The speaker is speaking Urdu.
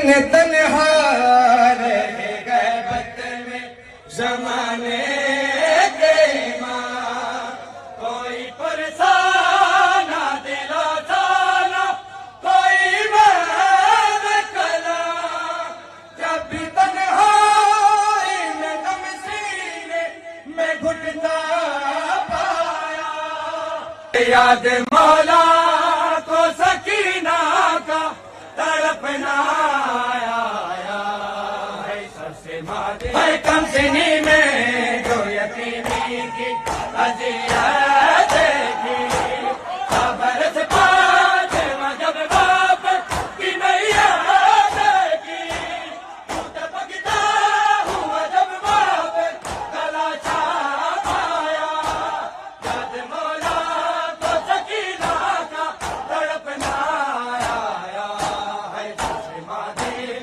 تنہا رہ گئے بت میں زمانے کے ماں کوئی پرسانہ دلا جانا کوئی مرد کلا جب بھی تنہائی میں غم سینے میں گھٹتا پایا یاد مولا کو سکینہ کا تڑپنا آیا ہے سر سے مادے ہے کم سنی میں جو یتیمی کی اذیت دیکھی خبر سے پاس جب باپ کی میت دیکھی ٹپکتا ہوا جب باپ گلا چھاپ آیا یاد مولا کو سکینہ کا تڑپنا آیا ہے سر سے مادے